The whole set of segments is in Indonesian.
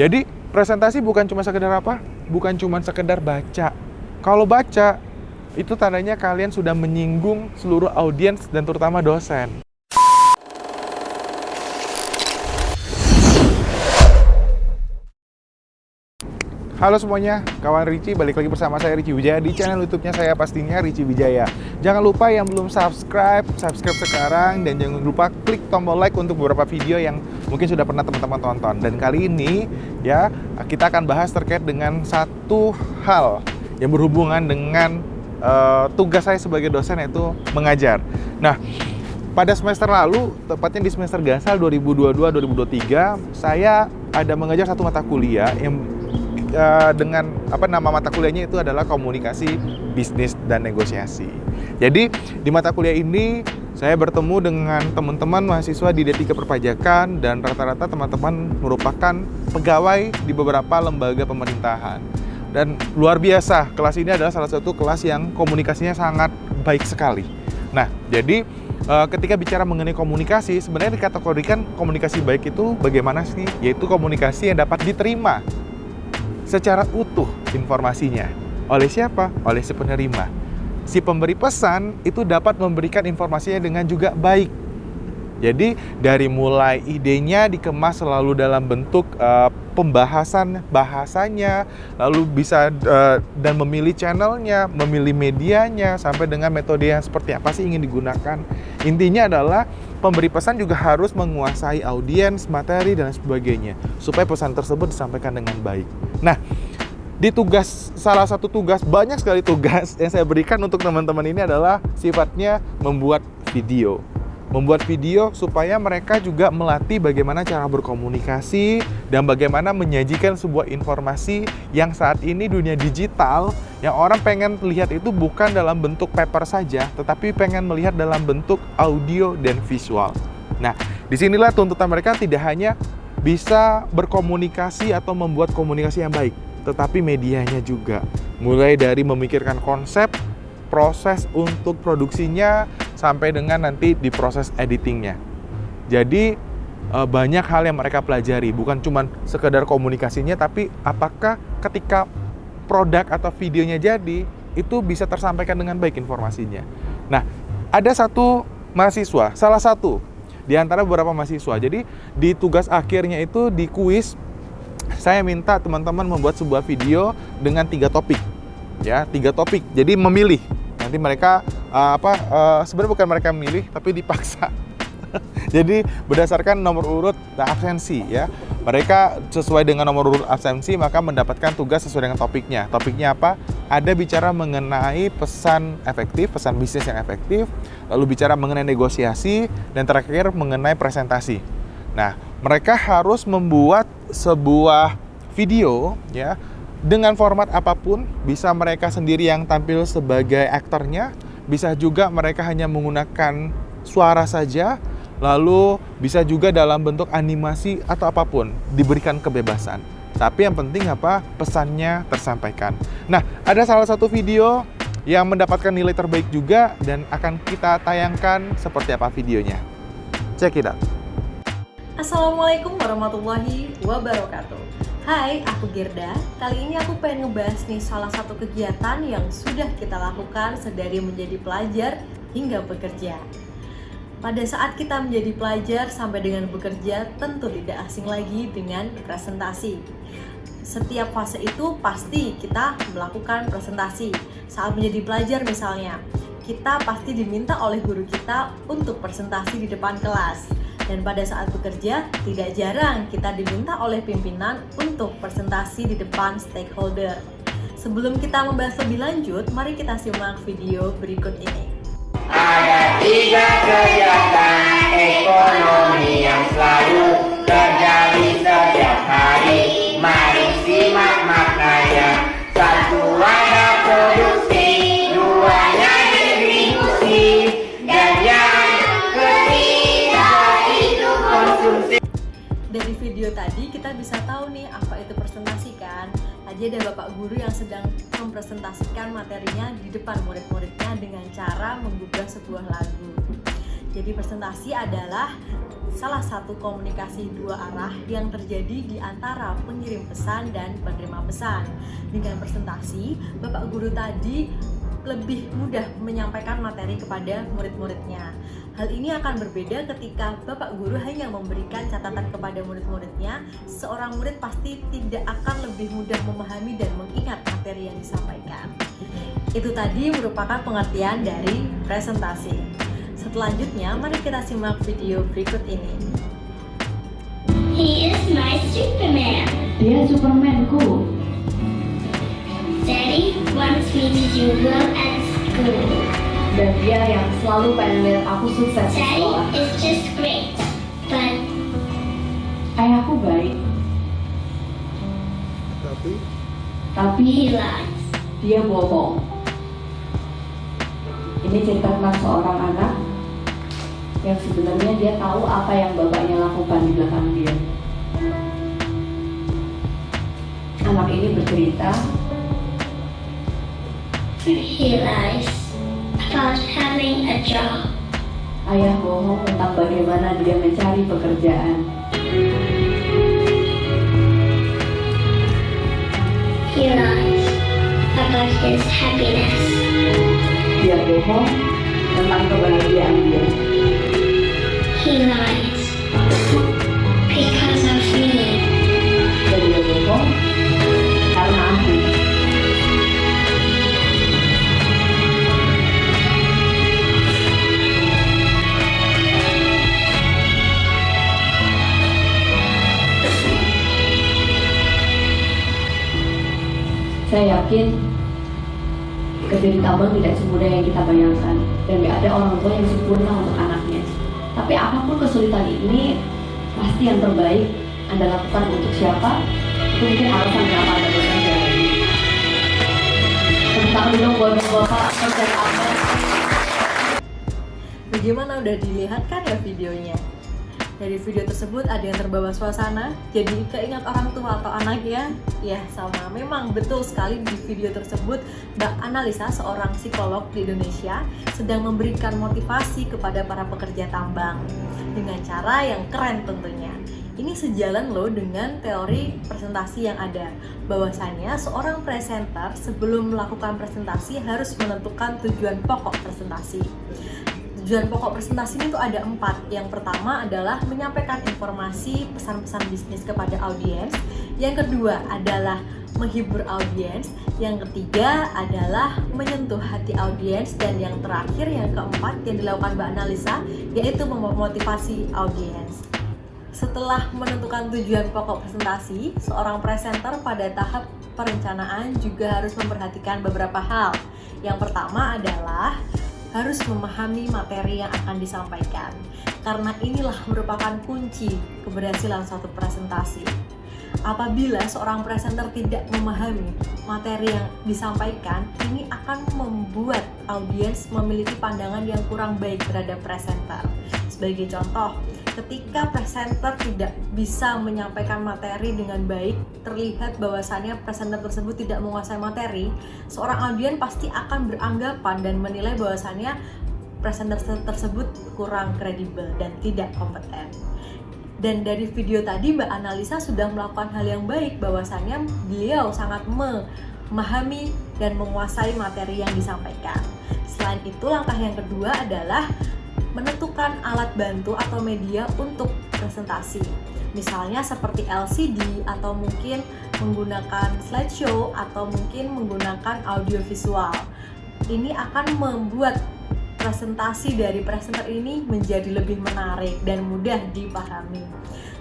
Jadi presentasi bukan cuma sekedar apa? Bukan cuma sekedar baca. Kalau baca, itu tandanya kalian sudah menyinggung seluruh audiens dan terutama dosen. Halo semuanya, kawan Ricci, balik lagi bersama saya Ricci Wijaya di channel YouTube-nya saya pastinya Ricci Wijaya. Jangan lupa yang belum subscribe sekarang, dan jangan lupa klik tombol like untuk beberapa video yang mungkin sudah pernah teman-teman tonton. Dan kali ini ya, kita akan bahas terkait dengan satu hal yang berhubungan dengan tugas saya sebagai dosen, yaitu mengajar. Nah, pada semester lalu, tepatnya di semester Gasal 2022-2023, saya ada mengajar satu mata kuliah yang dengan nama mata kuliahnya itu adalah komunikasi bisnis dan negosiasi. Jadi di mata kuliah ini saya bertemu dengan teman-teman mahasiswa di D3 Perpajakan, dan rata-rata teman-teman merupakan pegawai di beberapa lembaga pemerintahan. Dan luar biasa, kelas ini adalah salah satu kelas yang komunikasinya sangat baik sekali. Nah, jadi ketika bicara mengenai komunikasi, sebenarnya dikategorikan komunikasi baik itu bagaimana sih? Yaitu komunikasi yang dapat diterima secara utuh informasinya. Oleh siapa? Oleh si penerima. Si pemberi pesan itu dapat memberikan informasinya dengan juga baik. Jadi dari mulai idenya dikemas selalu dalam bentuk pembahasan bahasanya, lalu bisa dan memilih channelnya, memilih medianya, sampai dengan metode yang seperti apa sih ingin digunakan. Intinya adalah pemberi pesan juga harus menguasai audiens, materi, dan sebagainya, supaya pesan tersebut disampaikan dengan baik. Nah, di salah satu tugas, banyak sekali tugas yang saya berikan untuk teman-teman ini adalah sifatnya membuat video. Membuat video supaya mereka juga melatih bagaimana cara berkomunikasi dan bagaimana menyajikan sebuah informasi yang saat ini dunia digital, yang orang pengen lihat itu bukan dalam bentuk paper saja, tetapi pengen melihat dalam bentuk audio dan visual. Nah, disinilah tuntutan mereka tidak hanya bisa berkomunikasi atau membuat komunikasi yang baik, tetapi medianya juga. Mulai dari memikirkan konsep, proses untuk produksinya, sampai dengan nanti di proses editingnya. Jadi banyak hal yang mereka pelajari, bukan cuma sekedar komunikasinya, tapi apakah ketika produk atau videonya jadi, itu bisa tersampaikan dengan baik informasinya. Nah, ada satu mahasiswa, salah satu di antara beberapa mahasiswa. Jadi di tugas akhirnya itu di kuis, saya minta teman-teman membuat sebuah video dengan 3 topik. Ya, 3 topik. Jadi memilih. Nanti mereka sebenarnya bukan mereka memilih, tapi dipaksa. Jadi berdasarkan nomor urut absensi ya. Mereka sesuai dengan nomor urut absensi maka mendapatkan tugas sesuai dengan topiknya. Topiknya apa? Ada bicara mengenai pesan efektif, pesan bisnis yang efektif, lalu bicara mengenai negosiasi, dan terakhir mengenai presentasi. Nah, mereka harus membuat sebuah video ya, dengan format apapun. Bisa mereka sendiri yang tampil sebagai aktornya, bisa juga mereka hanya menggunakan suara saja, lalu bisa juga dalam bentuk animasi atau apapun, diberikan kebebasan. Tapi yang penting apa? Pesannya tersampaikan. Nah, ada salah satu video yang mendapatkan nilai terbaik juga, dan akan kita tayangkan seperti apa videonya. Check it out. Assalamualaikum warahmatullahi wabarakatuh. Hai, aku Girda. Kali ini aku pengen ngebahas nih salah satu kegiatan yang sudah kita lakukan sedari menjadi pelajar hingga bekerja. Pada saat kita menjadi pelajar sampai dengan bekerja, tentu tidak asing lagi dengan presentasi. Setiap fase itu pasti kita melakukan presentasi. Saat menjadi pelajar misalnya, kita pasti diminta oleh guru kita untuk presentasi di depan kelas. Dan pada saat bekerja, tidak jarang kita diminta oleh pimpinan untuk presentasi di depan stakeholder. Sebelum kita membahas lebih lanjut, mari kita simak video berikut ini. Ada 3 kegiatan ekonomi yang selalu terjadi setiap hari. Mari simak maknanya. 1 ada produksi, 2-nya distribusi, dan yang ketiga itu konsumsi. Dari video tadi kita bisa tahu nih apa itu presentasi kan. Tadi ada bapak guru yang sedang mempresentasikan materinya di depan murid-muridnya dengan cara menggubah sebuah lagu. Jadi presentasi adalah salah satu komunikasi dua arah yang terjadi di antara pengirim pesan dan penerima pesan. Dengan presentasi, Bapak Guru tadi lebih mudah menyampaikan materi kepada murid-muridnya. Hal ini akan berbeda ketika Bapak Guru hanya memberikan catatan kepada murid-muridnya. Seorang murid pasti tidak akan lebih mudah memahami dan mengingat materi yang disampaikan. Itu tadi merupakan pengertian dari presentasi. Selanjutnya, mari kita simak video berikut ini. He is my Superman. Dia Supermanku. Daddy wants me to do well at school. Dan dia yang selalu pengen lihat aku sukses di Daddy sekolah. is just great, but Ayahku baik, tapi he lies. dia bohong. Ini cerita tentang seorang anak yang sebenarnya dia tahu apa yang bapaknya lakukan di belakang dia. Anak ini bercerita He lies about having a job. ayah bohong tentang bagaimana dia mencari pekerjaan. He lies about his happiness. Dia bohong tentang kebahagiaan dia. He lies because of me. Dan dia bohong karena aku. Saya yakin kerja di tambang tidak semudah yang kita bayangkan, dan gak ada orang tua yang sempurna untuk anaknya. Tapi apapun kesulitan ini, pasti yang terbaik Anda lakukan untuk siapa, itu mungkin alasan kenapa Anda bekerja. Tepuk tangan dulu buat Bapak kerja apa? Bagaimana, udah dilihat kan ya videonya? Dari video tersebut ada yang terbawa suasana, jadi keingat orang tua atau anak ya? Ya sama, memang betul sekali di video tersebut Mbak Analisa, seorang psikolog di Indonesia, sedang memberikan motivasi kepada para pekerja tambang dengan cara yang keren tentunya. Ini sejalan loh dengan teori presentasi yang ada, bahwasannya seorang presenter sebelum melakukan presentasi harus menentukan tujuan pokok presentasi. Tujuan pokok presentasi ini tuh ada 4. Yang pertama adalah menyampaikan informasi pesan-pesan bisnis kepada audiens. Yang kedua adalah menghibur audiens. Yang ketiga adalah menyentuh hati audiens. Dan yang terakhir, yang keempat yang dilakukan Mbak Analisa, yaitu memotivasi audiens. Setelah menentukan tujuan pokok presentasi, seorang presenter pada tahap perencanaan juga harus memperhatikan beberapa hal. Yang pertama adalah harus memahami materi yang akan disampaikan, karena inilah merupakan kunci keberhasilan suatu presentasi. Apabila seorang presenter tidak memahami materi yang disampaikan, ini akan membuat audiens memiliki pandangan yang kurang baik terhadap presenter. Sebagai contoh, ketika presenter tidak bisa menyampaikan materi dengan baik, terlihat bahwasannya presenter tersebut tidak menguasai materi, seorang audiens pasti akan beranggapan dan menilai bahwasannya presenter tersebut kurang kredibel dan tidak kompeten. Dan dari video tadi Mbak Analisa sudah melakukan hal yang baik, bahwasannya beliau sangat memahami dan menguasai materi yang disampaikan. Selain itu, langkah yang kedua adalah menentukan alat bantu atau media untuk presentasi. Misalnya seperti LCD, atau mungkin menggunakan slideshow, atau mungkin menggunakan audiovisual. Ini akan membuat presentasi dari presenter ini menjadi lebih menarik dan mudah dipahami.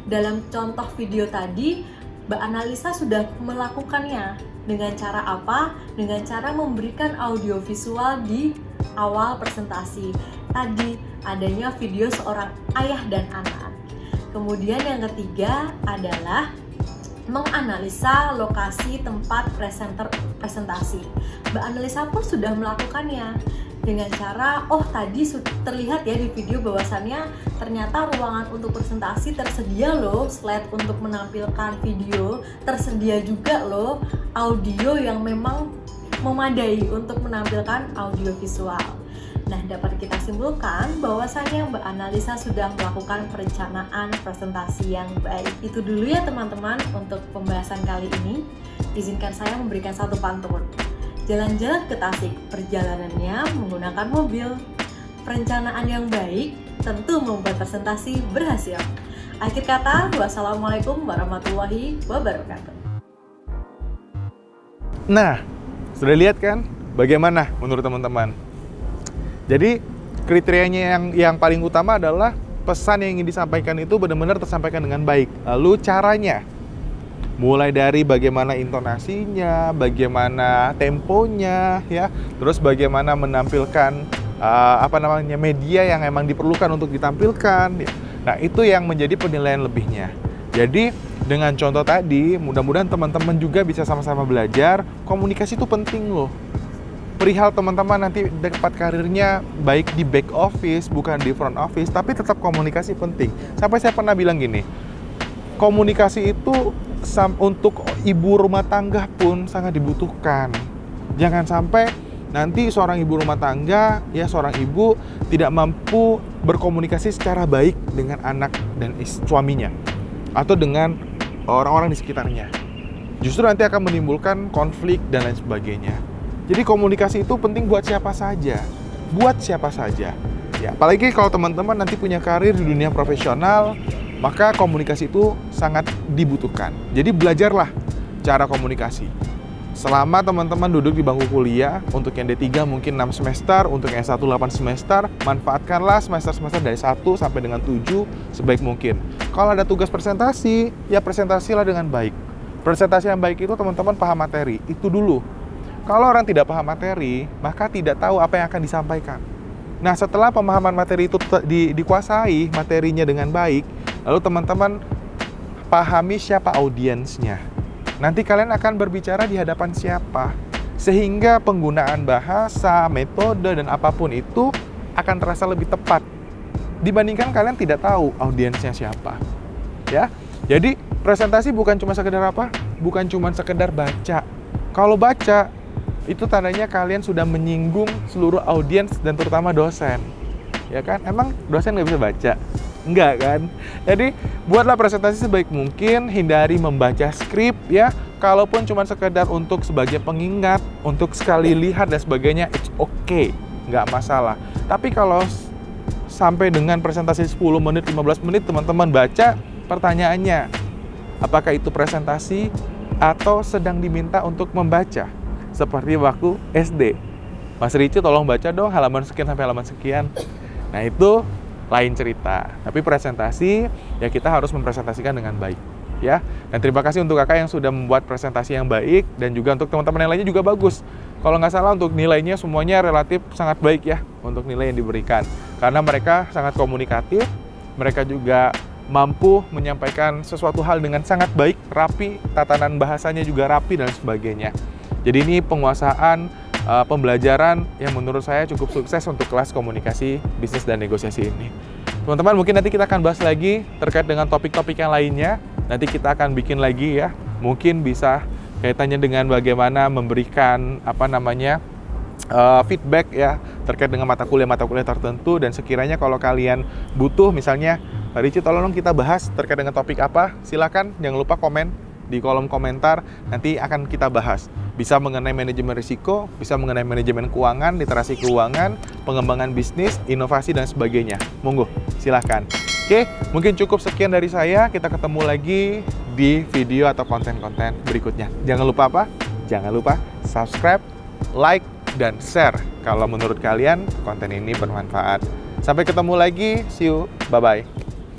Dalam contoh video tadi, Mbak Analisa sudah melakukannya. Dengan cara apa? Dengan cara memberikan audiovisual di awal presentasi. Tadi adanya video seorang ayah dan anak. Kemudian yang ketiga adalah menganalisa lokasi tempat presenter presentasi. Mbak Analisa pun sudah melakukannya dengan cara, tadi terlihat ya di video bahwasannya ternyata ruangan untuk presentasi tersedia loh, slide untuk menampilkan video, tersedia juga loh audio yang memang memadai untuk menampilkan audio visual. Nah, dapat kita simpulkan bahwasannya Mbak Analisa sudah melakukan perencanaan presentasi yang baik. Itu dulu ya teman-teman untuk pembahasan kali ini. Izinkan saya memberikan satu pantun. Jalan-jalan ke Tasik, perjalanannya menggunakan mobil. Perencanaan yang baik tentu membuat presentasi berhasil. Akhir kata, wassalamualaikum warahmatullahi wabarakatuh. Nah, sudah lihat kan bagaimana menurut teman-teman? Jadi kriterianya yang paling utama adalah pesan yang ingin disampaikan itu benar-benar tersampaikan dengan baik. Lalu caranya, mulai dari bagaimana intonasinya, bagaimana temponya, ya, terus bagaimana menampilkan media yang emang diperlukan untuk ditampilkan. Ya. Nah, itu yang menjadi penilaian lebihnya. Jadi dengan contoh tadi, mudah-mudahan teman-teman juga bisa sama-sama belajar. Komunikasi itu penting loh. Perihal teman-teman nanti dapat karirnya baik di back office, bukan di front office, tapi tetap komunikasi penting. Sampai saya pernah bilang gini, komunikasi itu untuk ibu rumah tangga pun sangat dibutuhkan. Jangan sampai nanti seorang ibu rumah tangga, ya seorang ibu tidak mampu berkomunikasi secara baik dengan anak dan suaminya atau dengan orang-orang di sekitarnya. Justru nanti akan menimbulkan konflik dan lain sebagainya. Jadi komunikasi itu penting buat siapa saja. Buat siapa saja. Ya, apalagi kalau teman-teman nanti punya karir di dunia profesional, maka komunikasi itu sangat dibutuhkan. Jadi belajarlah cara komunikasi. Selama teman-teman duduk di bangku kuliah, untuk yang D3 mungkin 6 semester, untuk yang S1 8 semester, manfaatkanlah semester-semester dari 1 sampai dengan 7 sebaik mungkin. Kalau ada tugas presentasi, ya presentasilah dengan baik. Presentasi yang baik itu teman-teman paham materi, itu dulu. Kalau orang tidak paham materi, maka tidak tahu apa yang akan disampaikan. Nah, setelah pemahaman materi itu dikuasai materinya dengan baik, lalu teman-teman pahami siapa audiensnya. Nanti kalian akan berbicara di hadapan siapa. Sehingga penggunaan bahasa, metode, dan apapun itu akan terasa lebih tepat. Dibandingkan kalian tidak tahu audiensnya siapa. Ya, jadi presentasi bukan cuma sekedar apa? Bukan cuma sekedar baca. Kalau baca, itu tandanya kalian sudah menyinggung seluruh audiens dan terutama dosen. Ya kan? Emang dosen nggak bisa baca? Enggak kan? Jadi buatlah presentasi sebaik mungkin, hindari membaca skrip ya. Kalaupun cuma sekedar untuk sebagai pengingat, untuk sekali lihat dan sebagainya, it's okay, nggak masalah. Tapi kalau sampai dengan presentasi 10 menit, 15 menit teman-teman baca, pertanyaannya, apakah itu presentasi atau sedang diminta untuk membaca? Seperti waktu SD. Mas Ricci tolong baca dong halaman sekian sampai halaman sekian. Nah, itu lain cerita. Tapi presentasi, ya kita harus mempresentasikan dengan baik. Ya. Dan terima kasih untuk kakak yang sudah membuat presentasi yang baik. Dan juga untuk teman-teman yang lainnya juga bagus. Kalau nggak salah untuk nilainya semuanya relatif sangat baik ya. Untuk nilai yang diberikan. Karena mereka sangat komunikatif. Mereka juga mampu menyampaikan sesuatu hal dengan sangat baik, rapi. Tatanan bahasanya juga rapi dan sebagainya. Jadi ini penguasaan pembelajaran yang menurut saya cukup sukses untuk kelas komunikasi, bisnis, dan negosiasi ini. Teman-teman, mungkin nanti kita akan bahas lagi terkait dengan topik-topik yang lainnya. Nanti kita akan bikin lagi ya. Mungkin bisa kaitannya dengan bagaimana memberikan feedback ya terkait dengan mata kuliah tertentu. Dan sekiranya kalau kalian butuh misalnya, Pak Ricci tolong kita bahas terkait dengan topik apa, silakan jangan lupa komen di kolom komentar, nanti akan kita bahas. Bisa mengenai manajemen risiko, bisa mengenai manajemen keuangan, literasi keuangan, pengembangan bisnis, inovasi, dan sebagainya. Monggo, silahkan. Oke, mungkin cukup sekian dari saya. Kita ketemu lagi di video atau konten-konten berikutnya. Jangan lupa apa? Jangan lupa subscribe, like, dan share kalau menurut kalian konten ini bermanfaat. Sampai ketemu lagi, see you, bye-bye.